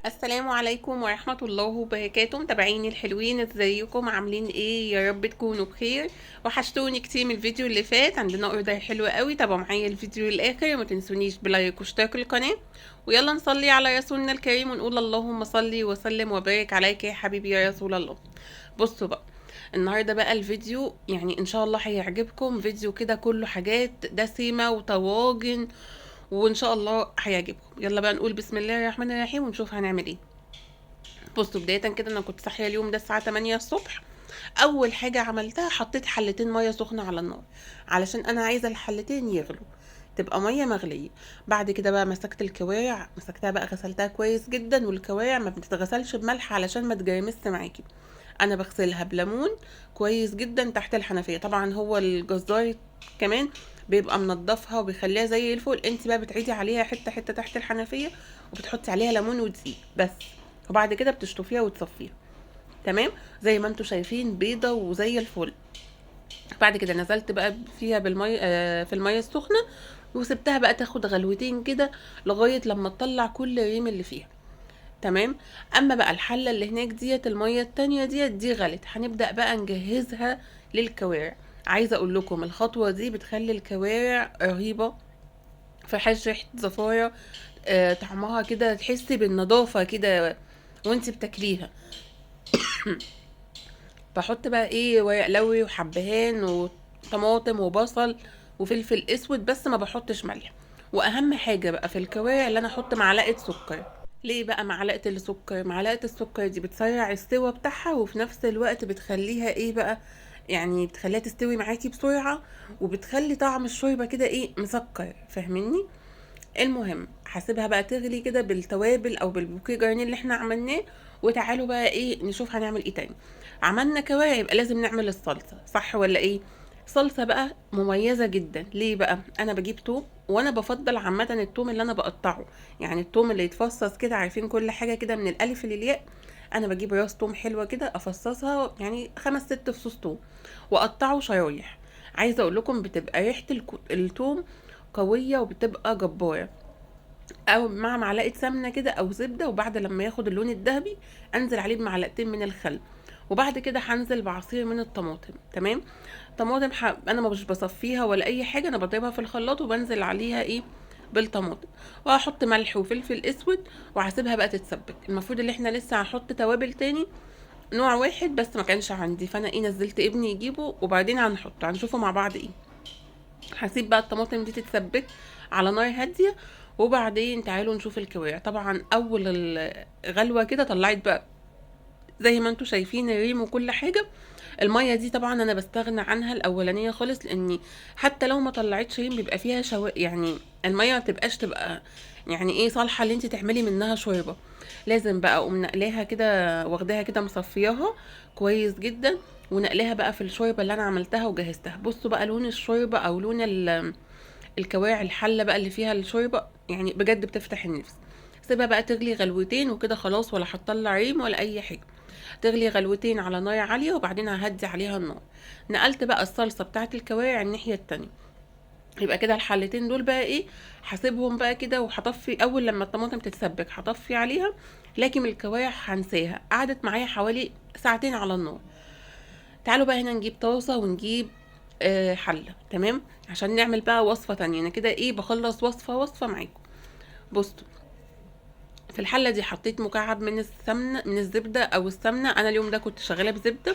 السلام عليكم ورحمة الله وبركاته. متابعيني الحلوين، ازيكم؟ عاملين ايه؟ يا رب تكونوا بخير. وحشتوني كتير من الفيديو اللي فات. عندنا اوردر حلو قوي، تابعوا معايا الفيديو للاخر، ما تنسونيش بلايك واشتراك القناة. ويلا نصلي على رسولنا الكريم ونقول اللهم صلي وسلم وبارك عليك يا حبيبي يا رسول الله. بصوا بقى، النهارده بقى الفيديو يعني ان شاء الله هيعجبكم. فيديو كده كله حاجات دسمة وطواجن، وان شاء الله هيعجبكم. يلا بقى نقول بسم الله الرحمن الرحيم ونشوف هنعمل ايه. بصوا، بداية كده انا كنت صاحية اليوم ده الساعة 8 الصبح. اول حاجة عملتها حطيت حلتين مية سخنة على النار، علشان انا عايزة الحلتين يغلوا، تبقى مية مغلية. بعد كده بقى مسكت الكواع، مسكتها بقى غسلتها كويس جدا. والكواع ما بتتغسلش بملح علشان ما تجرمس معاكي، انا بغسلها بليمون كويس جدا تحت الحنفية. طبعا هو الجزار كمان بيبقى منضفها وبيخليها زي الفل. انت بقى بتعيدي عليها حتة حتة تحت الحنفية، وبتحطي عليها ليمون ودقيق بس، وبعد كده بتشطفيها وتصفيها. تمام، زي ما انتوا شايفين بيضة وزي الفل. بعد كده نزلت بقى فيها بالمية في المية السخنة، وسبتها بقى تاخد غلوتين كده لغاية لما تطلع كل الريم اللي فيها. تمام. اما بقى الحلة اللي هناك ديت، المية التانية دي غلت، هنبدأ بقى نجهزها للكوارع. عايزة اقول لكم الخطوة دي بتخلي الكوارع رهيبة، فيهاش ريحة زفارة. طعمها كده تحسي بالنظافة كده وانتي بتاكليها. بحط بقى ايه، ورق لوري وحبهان وطماطم وبصل وفلفل اسود، بس ما بحطش ملح. واهم حاجة بقى في الكوارع اللي انا احط معلقة سكر. ليه بقى معلقة السكر؟ معلقة السكر دي بتسرع السوا بتاعها، وفي نفس الوقت بتخليها ايه بقى، يعني بتخليها تستوي معاكي بسرعة، وبتخلي طعم الشوربة كده ايه، مسكر. فاهميني؟ المهم هسيبها بقى تغلي كده بالتوابل او بالبوكيه جرنيه اللي احنا عملناه. وتعالوا بقى ايه نشوف هنعمل ايه تاني. عملنا كوارع، يبقى لازم نعمل الصلصه، صح ولا ايه؟ صلصه بقى مميزه جدا. ليه بقى؟ انا بجيب توم، وانا بفضل عامه التوم اللي انا بقطعه، يعني التوم اللي يتفصص كده، عارفين كل حاجه كده من الالف للياء. انا بجيب راس توم حلوه كده افصصها، يعني 5 6 فصوص توم، واقطعه شرايح. عايزه اقول لكم بتبقى ريحه التوم قويه وبتبقى جباره. او مع معلقه سمنه كده او زبده، وبعد لما ياخد اللون الذهبي انزل عليه بمعلقتين من الخل. وبعد كده هنزل بعصير من الطماطم. تمام. طماطم انا مش بصفيها ولا اي حاجه، انا بضربها في الخلاط وبنزل عليها ايه، بالطماطم. وهحط ملح وفلفل اسود، وهسيبها بقى تتسبك. المفروض ان احنا لسه هنحط توابل تاني نوع واحد، بس ما كانش عندي، فانا ايه نزلت ابني يجيبه، وبعدين هنشوفه مع بعض ايه. هسيب بقى الطماطم دي تتسبك على نار هاديه. وبعدين تعالوا نشوف الكوارع. طبعا اول الغلوه كده طلعت بقى زي ما انتوا شايفين الريم وكل حاجه. الميه دي طبعا انا بستغنى عنها الاولانيه خالص، لاني حتى لو ما طلعتش ريم بيبقى فيها يعني الميه ما تبقى يعني ايه صالحه اللي انت تعملي منها شوربه. لازم بقى اقوم نقلاها كده، واخداها كده مصفياها كويس جدا، ونقلها بقى في الشوربه اللي انا عملتها وجهزتها. بصوا بقى لون الشوربه او لون الكواع، الحله بقى اللي فيها الشوربه، يعني بجد بتفتح النفس. سيبها بقى تغلي غلوتين وكده خلاص، ولا هتطلع ريم ولا اي حاجه. تغلي غلوتين على نار عاليه، وبعدين ههدي عليها النار. نقلت بقى الصلصه بتاعت الكواع الناحيه التانية. يبقى كده الحلتين دول بقى ايه، هسيبهم بقى كده، وهطفي اول لما الطماطم تتسبك هطفي عليها. لكن الكواع هنساها، قعدت معايا حوالي ساعتين على النار. تعالوا بقى هنا نجيب طاسة ونجيب حلة. تمام، عشان نعمل بقى وصفة تانية. انا كده ايه بخلص وصفة معاكم. بصوا، في الحلة دي حطيت مكعب من السمنة، من الزبدة او السمنة. انا اليوم ده كنت شغالة بزبدة.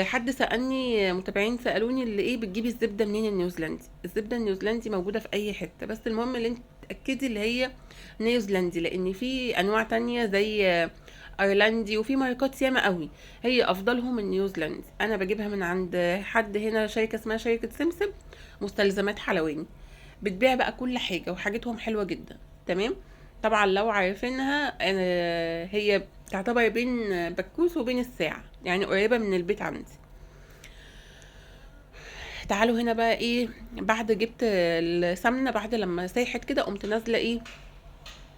حد سألني، متابعين سألوني اللي ايه بتجيبي الزبدة منين النيوزيلندي. الزبدة النيوزيلندي موجودة في اي حتة، بس المهم اللي انت تأكدي اللي هي نيوزيلندي، لان في انواع تانية زي ايرلندي، وفي ماركات ياما قوي. هي افضلهم النيوزيلندي. انا بجيبها من عند حد هنا، شركة اسمها شركة سمسم مستلزمات حلواني. بتبيع بقى كل حاجة، وحاجتهم حلوة جدا. تمام. طبعا لو عارفينها، هي تعتبر بين بكوس وبين الساعة، يعني قريبة من البيت عندي. تعالوا هنا بقى ايه، بعد جبت السمنة، بعد لما ساحت كده قمت نازلة ايه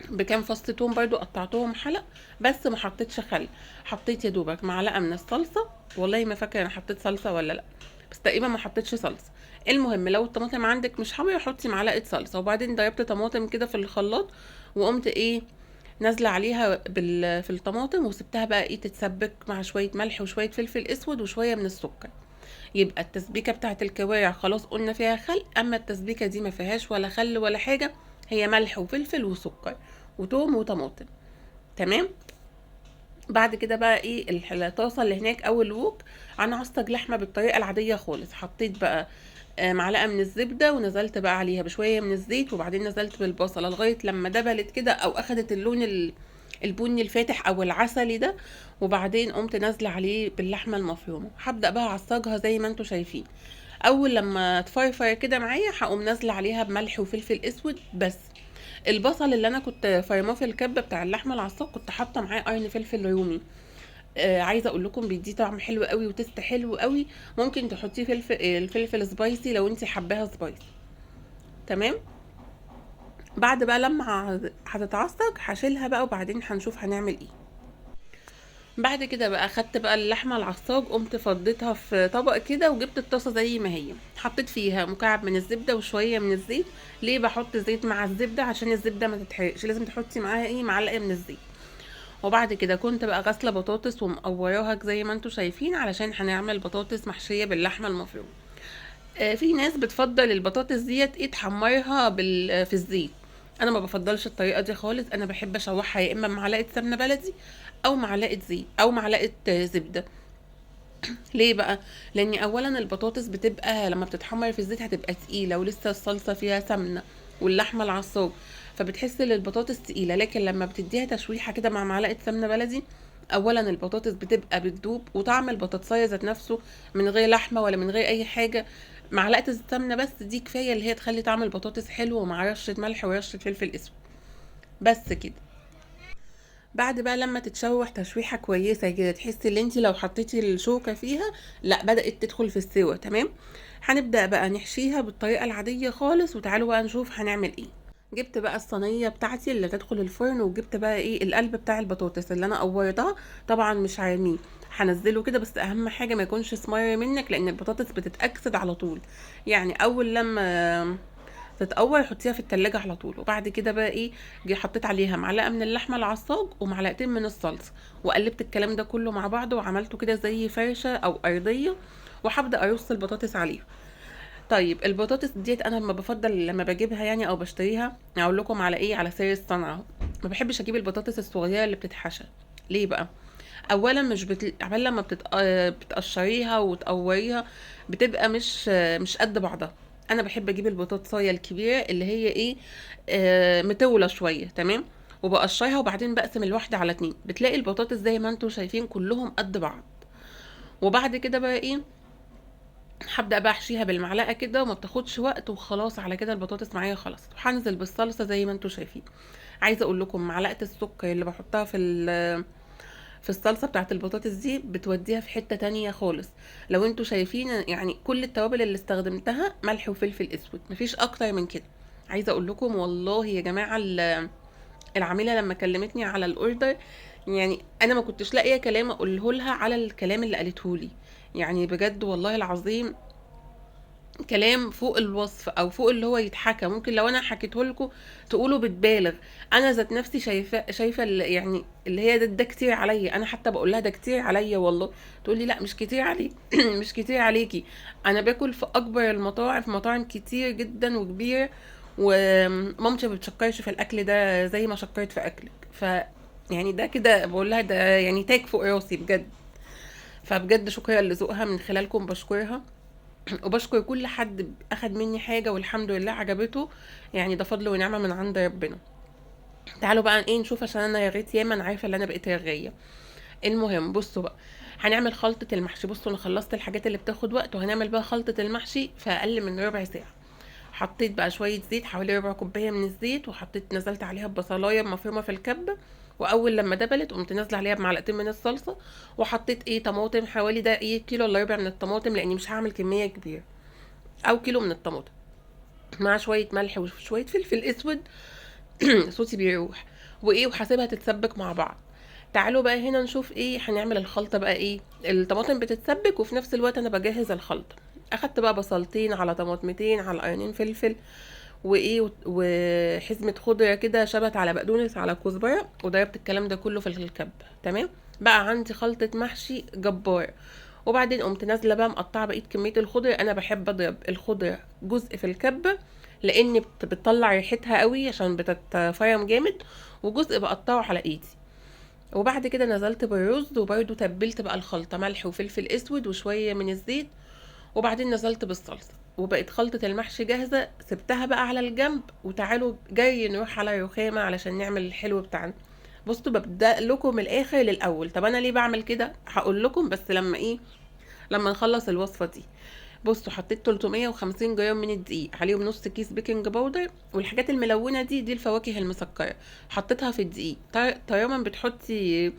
بكام فص توم برضو قطعتهم حلق، بس ما حطيتش خل. حطيت يا دوبك معلقة من الصلصة. والله ما فاكرة انا حطيت صلصة ولا لا، بس تقريبا ما حطيتش صلصة. المهم لو الطماطم عندك مش حامية حطي معلقة صلصة. وبعدين ضربت طماطم كده في الخلاط، وقمت ايه نازله عليها في الطماطم، وسبتها بقى ايه تتسبك مع شويه ملح وشويه فلفل اسود وشويه من السكر. يبقى التسبيكه بتاعه الكوارع خلاص قلنا فيها خل، اما التسبيكه دي ما فيهاش ولا خل ولا حاجه، هي ملح وفلفل وسكر وتوم وطماطم. تمام. بعد كده بقى ايه الطاسه اللي هناك او الوك، انا عصج لحمه بالطريقه العاديه خالص. حطيت بقى معلقه من الزبده، ونزلت بقى عليها بشويه من الزيت، وبعدين نزلت بالبصله لغايه لما دبلت كده او اخدت اللون البني الفاتح او العسلي ده. وبعدين قمت نازله عليه باللحمه المفرومه. هبدا بقى اعصجها زي ما انتم شايفين. اول لما تفرفر كده معايا هقوم نازله عليها بملح وفلفل اسود بس. البصل اللي انا كنت فرماه في الكبه بتاع اللحمه العصاج كنت حاطه معاه قرن فلفل رومي. عايزه اقول لكم بيديه طعم حلو قوي وتست حلو قوي. ممكن تحطيه الفلفل سبايسي لو انت حباها سبايسي. تمام. بعد بقى لما هتتعصج هشيلها بقى، وبعدين هنشوف هنعمل ايه. بعد كده بقى خدت بقى اللحمه العصاج، قمت فضيتها في طبق كده، وجبت الطاسه زي ما هي، حطيت فيها مكعب من الزبده وشويه من الزيت. ليه بحط زيت مع الزبده؟ عشان الزبده ما تتحرقش، لازم تحطي معاها ايه معلقه من الزيت. وبعد كده كنت بقى غاسله بطاطس ومقوراها زي ما انتم شايفين، علشان هنعمل بطاطس محشيه باللحمه المفرومه. في ناس بتفضل البطاطس ديت ايه تحمرها في الزيت. انا ما بفضلش الطريقه دي خالص. انا بحب اشوحها يا اما بمعلقه سمنه بلدي او معلقه زيت او معلقه زبده. ليه بقى؟ لان اولا البطاطس بتبقى لما بتتحمر في الزيت هتبقى تقيله، ولسه الصلصه فيها سمنه واللحمه العصاج، فبتحس ان البطاطس تقيله. لكن لما بتديها تشويحه كده مع معلقه سمنه بلدي، اولا البطاطس بتبقى بتدوب، وطعم البطاطسايه ذات نفسه من غير لحمه ولا من غير اي حاجه، معلقه السمنه بس دي كفايه اللي هي تخلي طعم البطاطس حلو، ومع رشه ملح ورشه فلفل اسود بس كده. بعد بقى لما تتشوح تشويحه كويسه كده، تحسي ان انت لو حطيتي الشوكه فيها لا بدات تدخل في السوا. تمام. هنبدا بقى نحشيها بالطريقه العاديه خالص، وتعالوا بقى نشوف هنعمل ايه. جبت بقى الصينيه بتاعتي اللي تدخل الفرن، وجبت بقى ايه القلب بتاع البطاطس اللي انا قورتها. طبعا مش هرميه، هنزله كده بس. اهم حاجه ما يكونش اسمر منك، لان البطاطس بتتاكسد على طول. يعني اول لما تتقور حطيها في التلاجة على طول. وبعد كده بقى ايه حطيت عليها معلقه من اللحمه العصاج ومعلقتين من الصلصه، وقلبت الكلام ده كله مع بعضه، وعملته كده زي فرشه او ارضيه، وهبدا ارص البطاطس عليها. طيب البطاطس ديت انا لما بفضل لما بجيبها يعني او بشتريها، اقول لكم على ايه على سر الصنعه. ما بحبش اجيب البطاطس الصغيره اللي بتتحشى. ليه بقى؟ اولا عبال لما بتقشريها وتقوريها بتبقى مش قد بعضها. انا بحب اجيب البطاطسايه الكبيره اللي هي ايه مطوله شويه. تمام. وبقشرها، وبعدين بقسم الواحده على اتنين، بتلاقي البطاطس زي ما انتم شايفين كلهم قد بعض. وبعد كده بقى ايه هبدا بقى احشيها بالمعلقه كده، وما بتاخدش وقت، وخلاص على كده البطاطس معايا خلاص. وهنزل بالصلصه زي ما انتم شايفين. عايزه اقول لكم معلقه السكر اللي بحطها في الصلصه بتاعت البطاطس دي بتوديها في حته تانية خالص. لو انتوا شايفين يعني كل التوابل اللي استخدمتها ملح وفلفل اسود، مفيش اكتر من كده. عايزه اقول لكم والله يا جماعه العميله لما كلمتني على الاوردر، يعني انا ما كنتش لاقيه كلام اقوله لها على الكلام اللي قالته لي. يعني بجد والله العظيم كلام فوق الوصف او فوق اللي هو يتحكى. ممكن لو انا حكيته لكم تقولوا بتبالغ. انا ذات نفسي شايفه يعني اللي هي ده كتير عليا. انا حتى بقول لها ده كتير عليا والله. تقول لي لا مش كتير عليك مش كتير عليكي. انا باكل في اكبر المطاعم، في مطاعم كتير جدا وكبيره، ومامتي ما بتشكرش في الاكل ده زي ما شكرت في اكلك. يعني ده كده بقول لها ده يعني تاج فوق راسي بجد. فبجد شكرا لذوقها من خلالكم بشكرها. وبشكر كل حد اخد مني حاجه والحمد لله عجبته. يعني ده فضل ونعمه من عند ربنا. تعالوا بقى ايه نشوف، عشان انا رغيت ياما، انا عارفه ان انا بقيت رغايه. المهم بصوا بقى، هنعمل خلطه المحشي. بصوا انا خلصت الحاجات اللي بتاخد وقت، وهنعمل بقى خلطه المحشي في اقل من ربع ساعه. حطيت بقى شويه زيت، حوالي ربع كوبايه من الزيت، وحطيت نزلت عليها ببصلايه مفرومه في الكبه. واول لما دبلت قمت نازله عليها بمعلقتين من الصلصه. وحطيت ايه طماطم، حوالي ده ايه كيلو الا ربع من الطماطم، لاني مش هعمل كميه كبيره، او كيلو من الطماطم، مع شويه ملح وشويه فلفل اسود صوتي بيروح. وايه وهسيبها تتسبك مع بعض. تعالوا بقى هنا نشوف ايه هنعمل الخلطه بقى. ايه الطماطم بتتسبك وفي نفس الوقت انا بجهز الخلطه. اخدت بقى بصلتين على طماطمتين على قرنين فلفل، وحزمه خضره كده شبت على بقدونس على كزبره، وضربت الكلام ده كله في الكب. تمام. بقى عندي خلطه محشي جبار. وبعدين قمت نازله بقى مقطعه بقيه كميه الخضره. انا بحب اضرب الخضره جزء في الكبه لان بتطلع ريحتها قوي عشان بتتفرم جامد، وجزء بقطعه على ايدي. وبعد كده نزلت بالرز، وبرده تبلت بقى الخلطه ملح وفلفل اسود وشويه من الزيت. وبعدين نزلت بالصلصه، وبقت خلطه المحشي جاهزه. سبتها بقى على الجنب، وتعالوا جاي نروح على الرخامه علشان نعمل الحلو بتاعنا. بصوا ببدأ لكم من الاخر للاول. طب انا ليه بعمل كده؟ هقول لكم بس لما نخلص الوصفه دي. بصوا حطيت 350 جرام من الدقيق، عليهم نص كيس بيكنج باودر، والحاجات الملونه دي الفواكه المسكره حطيتها في الدقيق. طالما بتحطي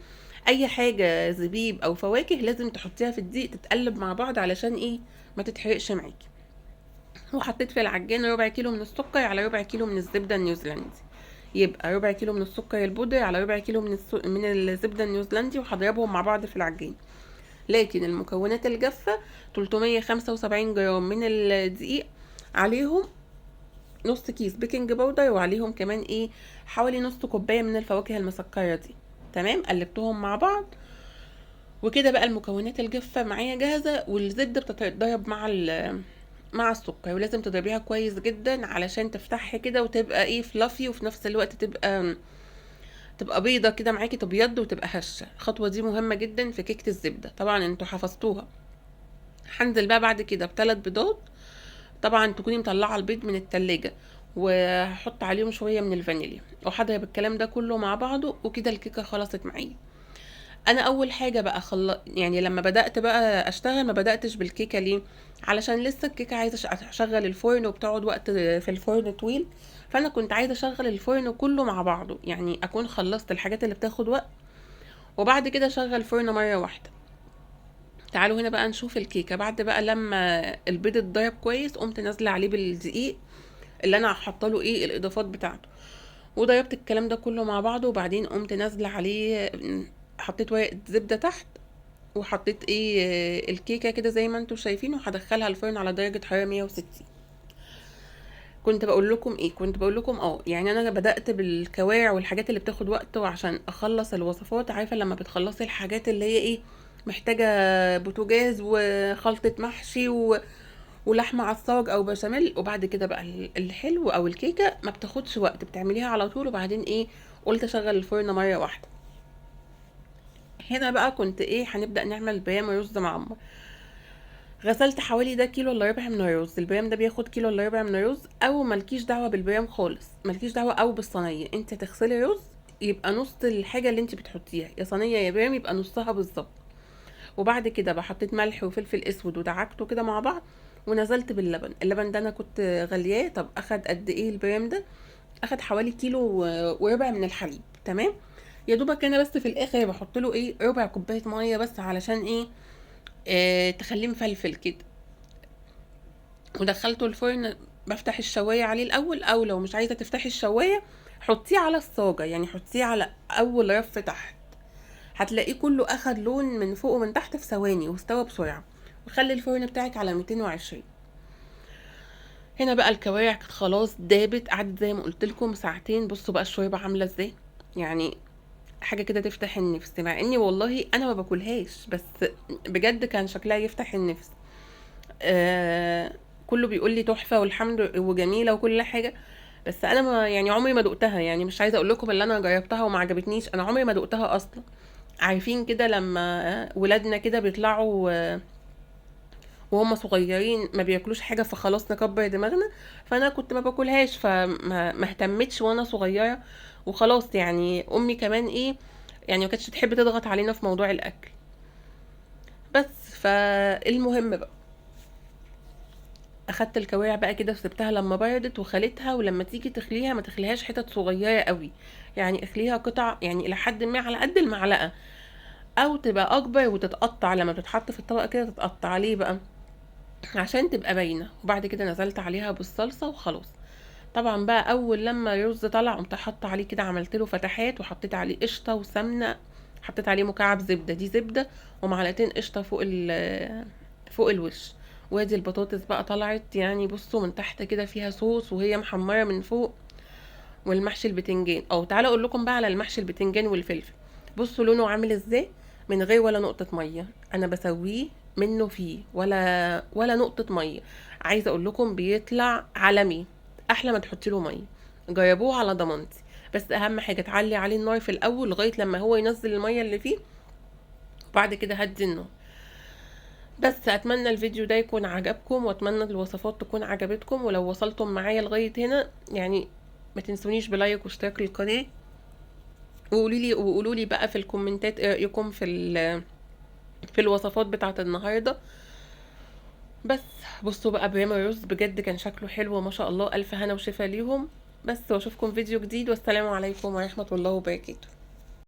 اي حاجه زبيب او فواكه لازم تحطيها في الدقيق تتقلب مع بعض علشان ما تتحرقش معاكي. وحطيت في العجين ربع كيلو من السكر على ربع كيلو من الزبده النيوزيلندي، يبقى ربع كيلو من السكر البودر على ربع كيلو من الزبده النيوزيلندي، وهضربهم مع بعض في العجين. لكن المكونات الجافة 375 جرام من الدقيق، عليهم نص كيس بيكنج باودر، وعليهم كمان حوالي نص كوباية من الفواكه المسكرة دي. تمام. قلبتهم مع بعض، وكده بقى المكونات الجافة معايا جاهزة. والزبدة بتتضرب مع السكر، ولازم تضربيها كويس جدا علشان تفتحي كده وتبقى فلافي، وفي نفس الوقت تبقى بيضة كده معاكي، تبيض وتبقى هشة. الخطوة دي مهمة جدا في كيكة الزبدة، طبعا انتوا حفظتوها. هنزل بقى بعد كده ب3 بيضات، طبعا تكوني مطلعة البيض من التلاجة، وهحط عليهم شوية من الفانيليا، وهضرب الكلام ده كله مع بعضه، وكده الكيكة خلصت معايا. انا اول حاجة بقى يعني لما بدأت بقى اشتغل ما بدأتش بالكيكة. ليه؟ علشان لسه الكيكة عايزة اشغل الفرن، وبتقعد وقت في الفرن طويل. فانا كنت عايزة اشغل الفرن كله مع بعضه، يعني اكون خلصت الحاجات اللي بتاخد وقت، وبعد كده اشغل الفرن مرة واحدة. تعالوا هنا بقى نشوف الكيكة. بعد بقى لما البيض اتضرب كويس، قمت نازلة عليه بالدقيق اللي انا هحط له الاضافات بتاعته، وضربت الكلام ده كله مع بعضه. وبعدين قمت نازلة عليه، حطيت ورقة زبدة تحت، وحطيت الكيكة كده زي ما انتوا شايفين، وهدخلها الفرن على درجة حرارة 160. كنت بقول لكم يعني انا بدأت بالكوارع والحاجات اللي بتاخد وقت، وعشان اخلص الوصفات. عارفة لما بتخلصي الحاجات اللي هي محتاجة بوتاجاز وخلطة محشي ولحمة عصاج او بشاميل، وبعد كده بقى الحلو او الكيكة ما بتاخدش وقت، بتعمليها على طول. وبعدين قلت اشغل الفرن مرة واحدة. هنا بقى كنت هنبدأ نعمل بيام رز معمر. غسلت حوالي ده كيلو الا ربع من الرز. البيام ده بياخد كيلو الا ربع من الرز، او ملكيش دعوه بالبيام خالص، ملكيش دعوه او بالصينيه. انت تغسلي رز يبقى نص الحاجه اللي انت بتحطيها، يا صينيه يا بيام، يبقى نصها بالظبط. وبعد كده بقى حطيت ملح وفلفل اسود ودعكته كده مع بعض، ونزلت باللبن. اللبن ده انا كنت غلياه. طب اخد قد ايه البيام ده؟ اخد حوالي كيلو وربع من الحليب. تمام. يا دوبك انا بس في الاخر بحط له ربع كوبايه ميه بس، علشان تخليه مفلفل كده. ودخلته الفرن. بفتح الشوايه عليه الاول، او لو مش عايزه تفتحي الشوايه حطيه على الصاجه، يعني حطيه على اول رف تحت، هتلاقيه كله اخد لون من فوق ومن تحت في ثواني، واستوى بسرعه. وخلي الفرن بتاعك على 220. هنا بقى الكوارع كانت خلاص دابت، قعدت زي ما قلت لكم ساعتين. بصوا بقى الشوربه عامله ازاي، يعني حاجه كده تفتح النفس، مع اني والله انا ما باكلهاش، بس بجد كان شكلها يفتح النفس. آه كله بيقول لي تحفه والحمد وجميله وكل حاجه، بس انا ما يعني عمري ما دقتها. يعني مش عايزه اقول لكم اللي انا جربتها وما عجبتنيش، انا عمري ما دقتها اصلا. عارفين كده لما ولادنا كده بيطلعوا وهم صغيرين ما بياكلوش حاجه، فخلاص نكبر دماغنا. فانا كنت ما باكلهاش، فما اهتمتش وانا صغيره، وخلاص. يعني امي كمان يعني ما كانتش تحب تضغط علينا في موضوع الاكل. بس فالمهم بقى اخدت الكوارع بقى كده وسبتها لما بردت وخليتها. ولما تيجي تخليها ما تخليهاش حتت صغيره قوي، يعني اخليها قطع، يعني الى حد ما على قد المعلقه، او تبقى اكبر وتتقطع لما تتحط في الطبق كده، تتقطع ليه بقى عشان تبقى باينه. وبعد كده نزلت عليها بالصلصه وخلاص. طبعا بقى اول لما الرز طلع قمت حاطه عليه كده، عملت له فتحات، وحطيت عليه قشطه وسمنه، حطيت عليه مكعب زبده، دي زبده، ومعلقتين قشطه فوق الوش. وادي البطاطس بقى طلعت، يعني بصوا من تحت كده فيها صوص وهي محمره من فوق. والمحشي البتنجان، تعالوا اقول لكم بقى على المحشي البتنجان والفلفل. بصوا لونه عامل ازاي، من غير ولا نقطه ميه. انا بسويه منه فيه ولا نقطه ميه. عايزه اقول لكم بيطلع عالمي، احلى ما تحطي له ميه. جربوه على ضمانتي. بس اهم حاجه تعلي عليه النار في الاول لغايه لما هو ينزل الميه اللي فيه، وبعد كده هدي النار. بس اتمنى الفيديو ده يكون عجبكم، واتمنى الوصفات تكون عجبتكم. ولو وصلتم معايا لغايه هنا يعني ما تنسونيش بلايك واشتراك للقناه. وقولوا لي بقى في الكومنتات ايه رايكم في الوصفات بتاعه النهارده. بس بصوا بقى بريم الرز بجد كان شكله حلو ما شاء الله. الف هنا وشفا ليهم. بس واشوفكم فيديو جديد، والسلام عليكم ورحمه الله وبركاته.